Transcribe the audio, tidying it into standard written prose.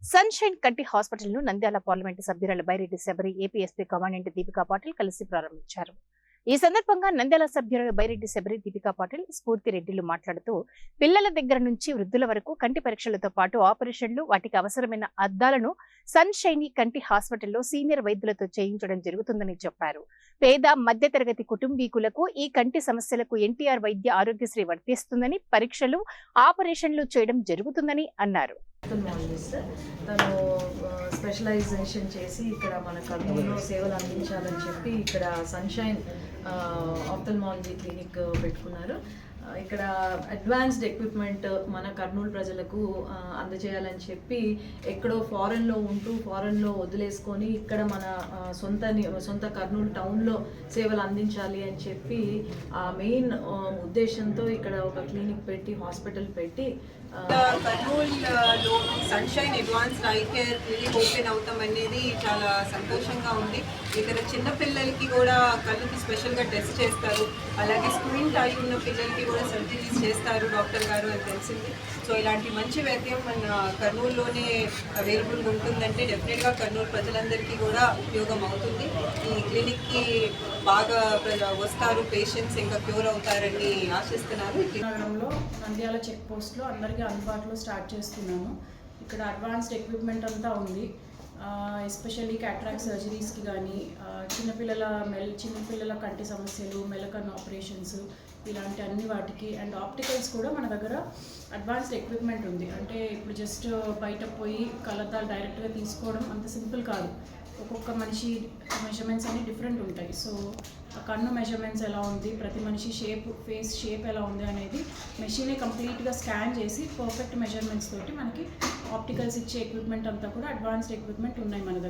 Sunshine కంటి హాస్పిటల్ను Nandyal parliament సభ్యురాలు Byreddy Sabari, APSP commandant Deepika Patil కలిసి ప్రారంభించారు. ఈ సందర్భంగా నంద్యాల సభ్యురాలు బైరెడ్డి శబరి, దీపికా పాటిల్, స్ఫూర్తి రెడ్డిలు మాట్లాడుతూ పిల్లల దగ్గర నుంచి వృద్ధుల వరకు కంటి పరీక్షలతో పాటు ఆపరేషన్లు, వాటికి అవసరమైన అద్దాలను సన్షైన్ కంటి హాస్పిటల్లో సీనియర్ వైద్యులతో చేయించడం జరుగుతుందని చెప్పారు. పేద మధ్యతరగతి కుటుంబీకులకు ఈ కంటి సమస్యలకు ఎన్టీఆర్ వైద్య ఆరోగ్యశ్రీ వర్తిస్తుందని, పరీక్షలు, ఆపరేషన్లు చేయడం జరుగుతుందని అన్నారు. తను స్పెషలైజేషన్ చేసి ఇక్కడ మన కర్నూలులో సేవలు అందించాలని చెప్పి ఇక్కడ సన్షైన్ ఆప్థల్మాలజీ క్లినిక్ పెట్టుకున్నారు. ఇక్కడ అడ్వాన్స్డ్ ఎక్విప్మెంట్ మన కర్నూలు ప్రజలకు అందజేయాలని చెప్పి ఎక్కడో ఫారెన్లో వదిలేసుకొని ఇక్కడ మన సొంత కర్నూలు టౌన్లో సేవలు అందించాలి అని చెప్పి ఆ మెయిన్ ఉద్దేశంతో ఇక్కడ ఒక క్లినిక్ పెట్టి, హాస్పిటల్ పెట్టి కర్నూలులో sunshine advanced I care clinic open అవుతాం అనేది చాలా సంతోషంగా ఉంది. ఇక్కడ చిన్నపిల్లలకి కూడా కళ్ళకి స్పెషల్గా టెస్ట్ చేస్తారు, అలాగే స్క్రీన్ టై ఉన్న పిల్లలకి కూడా సర్జరీస్ చేస్తారు డాక్టర్ గారు అని తెలిసింది. సో ఇలాంటి మంచి వైద్యం మన కర్నూలులోనే అవైలబుల్గా ఉంటుందంటే డెఫినెట్గా కర్నూలు ప్రజలందరికీ కూడా ఉపయోగం అవుతుంది. ఈ క్లినిక్కి బాగా వస్తారు పేషెంట్స్, ఇంకా క్యూర్ అవుతారని ఆశిస్తున్నారు. నగరంలో నంద్యాల చెక్ పోస్ట్లో అందరికీ అందుబాటులో స్టార్ట్ చేస్తున్నాము. ఇక్కడ అడ్వాన్స్డ్ ఎక్విప్మెంట్ అంతా ఉంది. ఎస్పెషల్లీ క్యాట్రాక్ట్ సర్జరీస్కి కానీ, చిన్నపిల్లల కంటి సమస్యలు, మెలకన్ ఆపరేషన్స్, ఇలాంటి అన్ని వాటికి, అండ్ ఆప్టికల్స్ కూడా మన దగ్గర అడ్వాన్స్డ్ ఎక్విప్మెంట్ ఉంది. అంటే ఇప్పుడు జస్ట్ బయట పోయి కళ్ళద్దాలు డైరెక్ట్గా తీసుకోవడం అంత సింపుల్ కాదు. ఒక్కొక్క మనిషి మెజర్మెంట్స్ అన్ని డిఫరెంట్ ఉంటాయి. సో ఆ కన్ను మెజర్మెంట్స్ ఎలా ఉంది, ప్రతి మనిషి ఫేస్ షేప్ ఎలా ఉంది అనేది మెషినే కంప్లీట్గా స్కాన్ చేసి పర్ఫెక్ట్ మెజర్మెంట్స్ తోటి మనకి ఆప్టికల్స్ ఇచ్చే ఎక్విప్మెంట్ అంతా కూడా అడ్వాన్స్డ్ ఎక్విప్మెంట్ ఉన్నాయి మన దగ్గర.